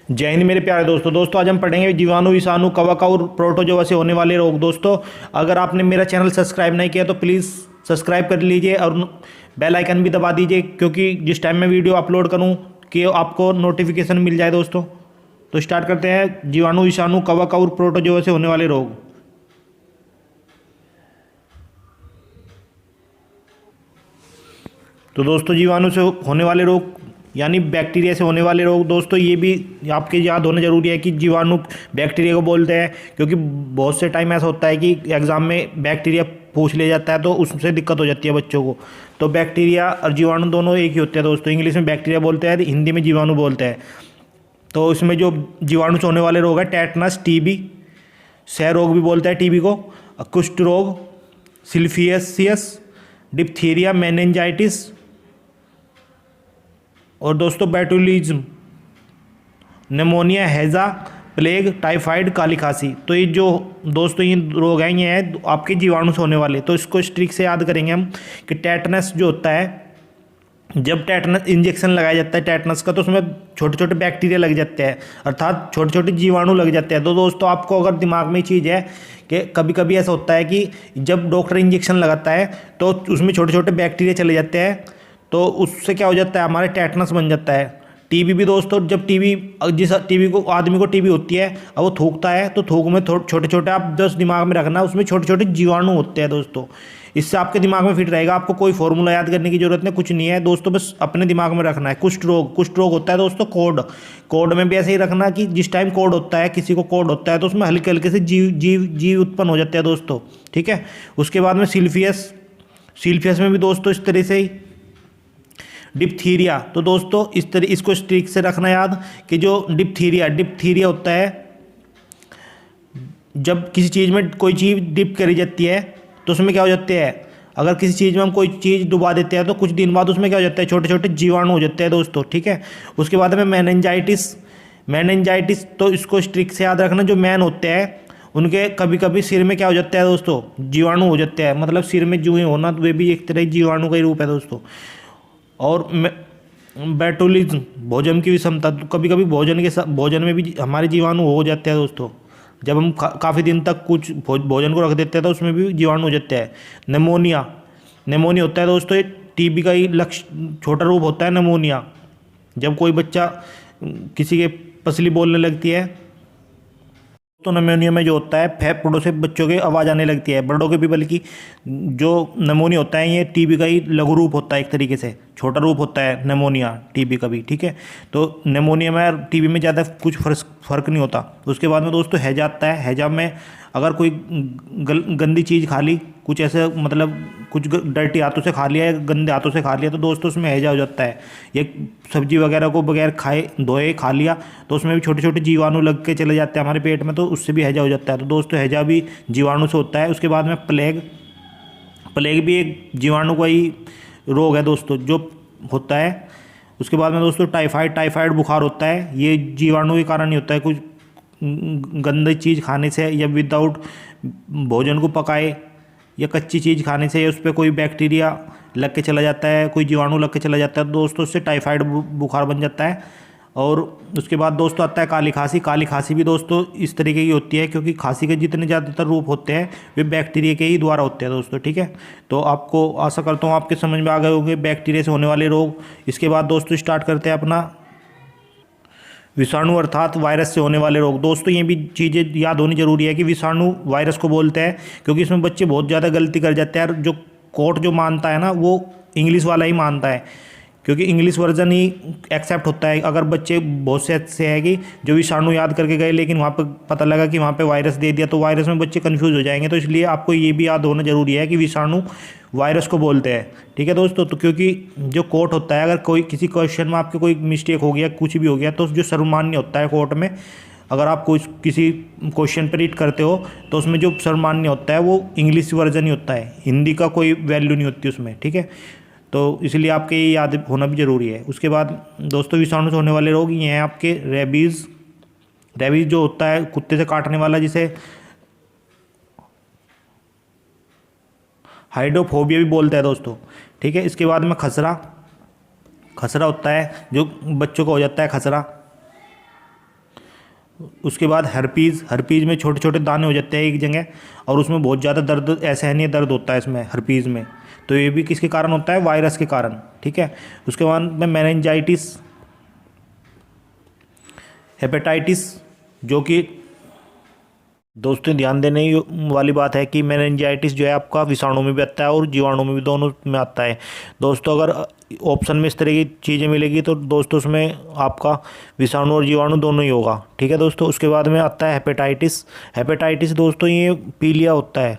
जय हिंद मेरे प्यारे दोस्तों आज हम पढ़ेंगे जीवाणु विषाणु कवक और प्रोटोजोआ से होने वाले रोग। दोस्तों अगर आपने मेरा चैनल सब्सक्राइब नहीं किया तो प्लीज़ सब्सक्राइब कर लीजिए और बेल आइकन भी दबा दीजिए, क्योंकि जिस टाइम मैं वीडियो अपलोड करूं कि आपको नोटिफिकेशन मिल जाए। दोस्तों तो स्टार्ट करते हैं जीवाणु विषाणु कवक और प्रोटोजोआ से होने वाले रोग। तो दोस्तों जीवाणु से होने वाले रोग यानी बैक्टीरिया से होने वाले रोग। दोस्तों ये भी आपके याद होना जरूरी है कि जीवाणु बैक्टीरिया को बोलते हैं, क्योंकि बहुत से टाइम ऐसा होता है कि एग्जाम में बैक्टीरिया पूछ लिया जाता है तो उससे दिक्कत हो जाती है बच्चों को। तो बैक्टीरिया और जीवाणु दोनों एक ही होते हैं दोस्तों। इंग्लिश में बैक्टीरिया बोलते हैं, हिंदी में जीवाणु बोलते हैं। तो इसमें जो जीवाणु से होने वाले रोग है टेटनस, टीबी, क्षय रोग भी बोलते हैं टीबी को, कुष्ठ रोग, सिल्फियसियस, डिप्थीरिया, मेनिंजाइटिस और दोस्तों बैटुलिज्म, निमोनिया, हैजा, प्लेग, टाइफाइड, काली खांसी। तो ये जो दोस्तों ये रोग हैं ये हैं आपके जीवाणु से होने वाले। तो इसको स्ट्रिक से याद करेंगे हम कि टेटनस जो होता है, जब टेटनस इंजेक्शन लगाया जाता है टेटनस का तो उसमें छोटे छोटे बैक्टीरिया लग जाते हैं, अर्थात छोटे छोटे जीवाणु लग जाते हैं। तो दोस्तों आपको अगर दिमाग में चीज़ है कि कभी कभी ऐसा होता है कि जब डॉक्टर इंजेक्शन लगाता है तो उसमें छोटे छोटे बैक्टीरिया चले जाते हैं, तो उससे क्या हो जाता है, हमारे टेटनस बन जाता है। टीबी भी दोस्तों, जब जिस टीबी को आदमी को टीबी होती है अब वो थूकता है तो थूक में छोटे छोटे, आप जस्ट दिमाग में रखना उसमें छोटे छोटे जीवाणु होते हैं दोस्तों। इससे आपके दिमाग में फिट रहेगा, आपको कोई फॉर्मूला याद करने की जरूरत नहीं, कुछ नहीं है दोस्तों, बस अपने दिमाग में रखना है। कुष्ठ रोग होता है दोस्तों कोड में भी ऐसे ही रखना कि जिस टाइम कोड होता है, किसी को कोड होता है तो उसमें हल्के हल्के से जीव उत्पन्न हो जाते हैं दोस्तों, ठीक है। उसके बाद में सिल्फियस में भी दोस्तों इस तरह से ही। डिप्थीरिया, तो दोस्तों इसको स्ट्रिक से रखना याद कि जो डिप्थीरिया होता है, जब किसी चीज़ में कोई चीज़ डिप करी जाती है तो उसमें क्या हो जाते हैं, अगर किसी चीज़ में हम कोई चीज़ डुबा देते हैं तो कुछ दिन बाद उसमें क्या हो जाता है, छोटे छोटे जीवाणु हो जाते हैं दोस्तों, ठीक है। उसके बाद में मेनिंजाइटिस, तो इसको स्ट्रिक से याद रखना, जो मैन होते हैं उनके कभी कभी सिर में क्या हो जाता है दोस्तों, जीवाणु हो जाते हैं, मतलब सिर में जुएं होना, तो वे भी एक तरह जीवाणु का ही रूप है दोस्तों। और बैटुलिज्म, भोजन की विषमता, तो कभी कभी भोजन में भी हमारे जीवाणु हो जाते हैं दोस्तों। जब हम काफ़ी दिन तक कुछ भोजन को रख देते हैं तो उसमें भी जीवाणु हो जाते हैं। निमोनिया होता है दोस्तों, ये टीबी का ही लक्ष्य छोटा रूप होता है निमोनिया। जब कोई बच्चा किसी के पसली बोलने लगती है तो निमोनिया में जो होता है फेफड़ों से बच्चों के आवाज़ आने लगती है, बड़ों के भी, बल्कि जो निमोनिया होता है ये टीबी का ही लघु रूप होता है, एक तरीके से छोटा रूप होता है निमोनिया टीबी का भी, ठीक है। तो निमोनिया में और टीबी में ज़्यादा कुछ फ़र्क नहीं होता। उसके बाद में दोस्तों हैजा आता है। हैजा में अगर कोई गंदी चीज़ खा ली, कुछ ऐसे मतलब कुछ डर्टी हाथों से खा लिया या गंदे हाथों से खा लिया तो दोस्तों उसमें हैजा हो जाता है। ये सब्जी वगैरह को बगैर खाए धोए खा लिया तो उसमें भी छोटे छोटे जीवाणु लग के चले जाते हैं हमारे पेट में, तो उससे भी हैजा हो जाता है। तो दोस्तों हैजा भी जीवाणु से होता है। उसके बाद में प्लेग भी एक जीवाणु का ही रोग है दोस्तों जो होता है। उसके बाद में दोस्तों टाइफाइड बुखार होता है, ये जीवाणु के कारण ही होता है, कुछ गंदी चीज़ खाने से या विदाउट भोजन को पकाए या कच्ची चीज़ खाने से, या उस पर कोई बैक्टीरिया लग के चला जाता है, कोई जीवाणु लग के चला जाता है, तो दोस्तों उससे टाइफाइड बुखार बन जाता है। और उसके बाद दोस्तों आता है काली खांसी भी दोस्तों इस तरीके की होती है, क्योंकि खांसी के जितने ज़्यादातर रूप होते हैं वे बैक्टीरिया के ही द्वारा होते हैं दोस्तों, ठीक है। तो आपको आशा करता हूँ आपके समझ में आ गए होंगे बैक्टीरिया से होने वाले रोग। इसके बाद दोस्तों स्टार्ट करते हैं अपना विषाणु अर्थात वायरस से होने वाले रोग। दोस्तों ये भी चीज़ें याद होनी जरूरी है कि विषाणु वायरस को बोलते हैं, क्योंकि इसमें बच्चे बहुत ज़्यादा गलती कर जाते हैं, और जो कोर्ट जो मानता है ना वो इंग्लिश वाला ही मानता है, क्योंकि इंग्लिश वर्जन ही एक्सेप्ट होता है। अगर बच्चे बहुत से ऐसे हैं कि जो विषाणु याद करके गए लेकिन वहाँ पर पता लगा कि वहाँ पे वायरस दे दिया तो वायरस में बच्चे कंफ्यूज हो जाएंगे। तो इसलिए आपको ये भी याद होना जरूरी है कि विषाणु वायरस को बोलते हैं, ठीक है दोस्तों। तो क्योंकि जो कोर्ट होता है, अगर कोई किसी क्वेश्चन में आपके कोई मिस्टेक हो गया, कुछ भी हो गया, तो जो सर्वमान्य होता है कोर्ट में, अगर आप कोई किसी क्वेश्चन पर रीड करते हो तो उसमें जो सर्वमान्य होता है वो इंग्लिश वर्जन ही होता है, हिंदी का कोई वैल्यू नहीं होती उसमें, ठीक है। तो इसलिए आपके ये याद होना भी ज़रूरी है। उसके बाद दोस्तों विषाणु से होने वाले रोग ये हैं आपके रेबीज़ जो होता है कुत्ते से काटने वाला, जिसे हाइड्रोफोबिया भी बोलते हैं दोस्तों, ठीक है। इसके बाद में खसरा होता है जो बच्चों को हो जाता है खसरा। उसके बाद हर्पीज़, हर्पीज़ में छोटे छोटे दाने हो जाते हैं एक जगह, और उसमें बहुत ज़्यादा दर्द, असहनीय दर्द होता है इसमें हर्पीज़ में। तो ये भी किसके कारण होता है? वायरस के कारण। ठीक है। उसके बाद में मेनिंजाइटिस, हेपेटाइटिस, जो कि दोस्तों ध्यान देने वाली बात है कि मेनिंजाइटिस जो है आपका विषाणु में भी आता है और जीवाणु में भी, दोनों में आता है। दोस्तों अगर ऑप्शन में इस तरह की चीज़ें मिलेगी तो दोस्तों उसमें आपका विषाणु और जीवाणु दोनों ही होगा। ठीक है दोस्तों। उसके बाद में आता है हेपेटाइटिस। हेपेटाइटिस दोस्तों ये पीलिया होता है,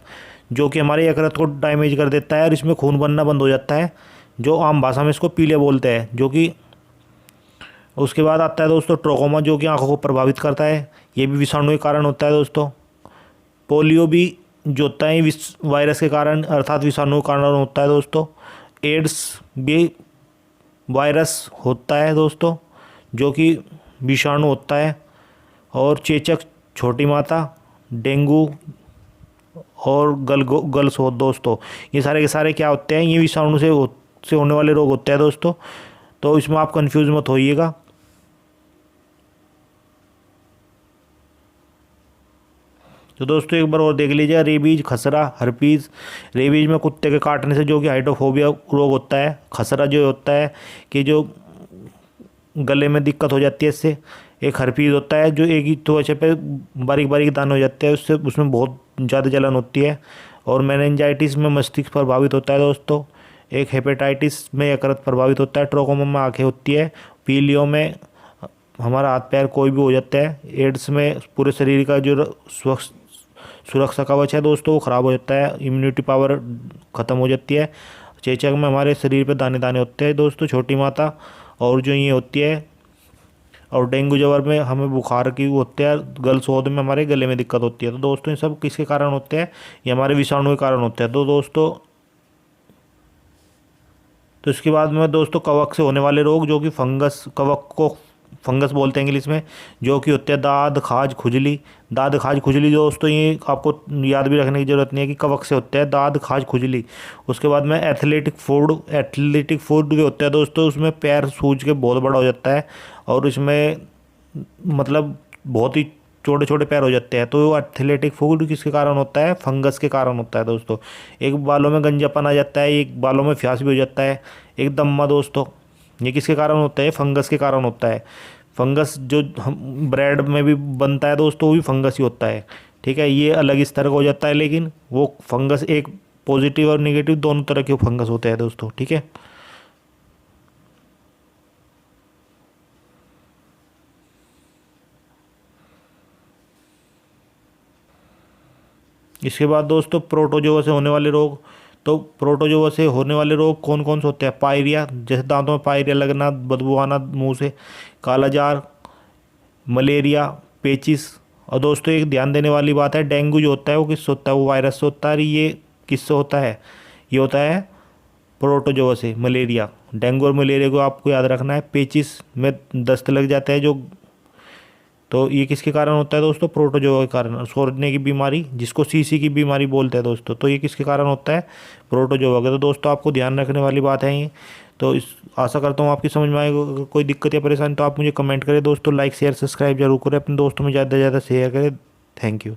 जो कि हमारे यकृत को डैमेज कर देता है और इसमें खून बनना बंद हो जाता है, जो आम भाषा में इसको पीलिया बोलते हैं, जो कि उसके बाद आता है दोस्तों ट्रोकोमा, जो कि आंखों को प्रभावित करता है। ये भी विषाणु के कारण होता है दोस्तों। पोलियो भी जो होता है वायरस के कारण अर्थात विषाणु के कारण होता है दोस्तों। एड्स भी वायरस होता है दोस्तों, जो कि विषाणु होता है। और चेचक, छोटी माता, डेंगू और गलसोत दोस्तों, ये सारे के सारे क्या होते हैं? ये विषाणु से होने वाले रोग होते हैं दोस्तों। तो इसमें आप कंफ्यूज मत होइएगा। तो दोस्तों एक बार और देख लीजिए, रेबीज, खसरा, हर्पीज़। रेबीज में कुत्ते के काटने से जो कि हाइड्रोफोबिया रोग होता है। खसरा जो होता है कि जो गले में दिक्कत हो जाती है इससे। एक हर्पीज़ होता है जो एक ही त्वचा पे बारीक बारीक दाने हो जाते हैं, उससे उसमें बहुत ज़्यादा जलन होती है। और मेनिंजाइटिस में मस्तिष्क प्रभावित होता है दोस्तों। एक हेपेटाइटिस में यकृत प्रभावित होता है। ट्रोकोमा में आँखें होती है। पीलियो में हमारा हाथ पैर कोई भी हो जाता है। एड्स में पूरे शरीर का जो सुरक्षा कवच है दोस्तों वो ख़राब हो जाता है, इम्यूनिटी पावर ख़त्म हो जाती है। चेचक में हमारे शरीर पे दाने दाने होते हैं दोस्तों, छोटी माता। और जो ये होती है, और डेंगू ज्वर में हमें बुखार की होते हैं। गलसोद में हमारे गले में दिक्कत होती है। तो दोस्तों ये सब किसके कारण होते हैं? ये हमारे विषाणु के कारण होते हैं। तो दोस्तों तो इसके बाद में दोस्तों कवक से होने वाले रोग, जो कि फंगस, कवक को फंगस बोलते हैं इंग्लिश में, जो कि होते हैं दाद, खाज, खुजली। दाद, खाज, खुजली दोस्तों ये आपको याद भी रखने की ज़रूरत नहीं है कि कवक से होते हैं दाद, खाज, खुजली। उसके बाद में एथलेटिक फूड जो होता है दोस्तों, उसमें पैर सूज के बहुत बड़ा हो जाता है और इसमें मतलब बहुत ही छोटे छोटे पैर हो जाते हैं। तो एथलेटिक फूड किसके कारण होता है? फंगस के कारण होता है दोस्तों। एक बालों में गंजापन आ जाता है, एक बालों में फ्यास भी हो जाता है, एक दम्मा दोस्तों। ये किसके कारण होता है? फंगस के कारण होता है। फंगस जो हम ब्रेड में भी बनता है दोस्तों, वो भी फंगस ही होता है। ठीक है। ये अलग स्तर का हो जाता है, लेकिन वो फंगस एक पॉजिटिव और नेगेटिव दोनों तरह के फंगस होते हैं दोस्तों। ठीक है। इसके बाद दोस्तों प्रोटोजोआ से होने वाले रोग। तो प्रोटोजोआ से होने वाले रोग कौन कौन से होते हैं? पायरिया, जैसे दांतों में पायरिया लगना, बदबू आना मुंह से, कालाजार, मलेरिया, पेचिस। और दोस्तों एक ध्यान देने वाली बात है, डेंगू जो होता है वो किससे होता है? वो वायरस से होता है। और ये किससे होता है? ये होता है प्रोटोजोआ से, मलेरिया। डेंगू और मलेरिया को आपको याद रखना है। पेचिस में दस्त लग जाता है जो, तो ये किसके कारण होता है दोस्तों? प्रोटोजोआ के कारण। सोरने की बीमारी, जिसको सीसी की बीमारी बोलते हैं दोस्तों, तो ये किसके कारण होता है? प्रोटोजोआ के। तो दोस्तों आपको ध्यान रखने वाली बात है ये। तो इस आशा करता हूँ आपकी समझ में आएगा। कोई दिक्कत या परेशानी तो आप मुझे कमेंट करें दोस्तों। लाइक शेयर सब्सक्राइब जरूर करें, अपने दोस्तों में ज़्यादा से ज़्यादा शेयर करें। Thank you.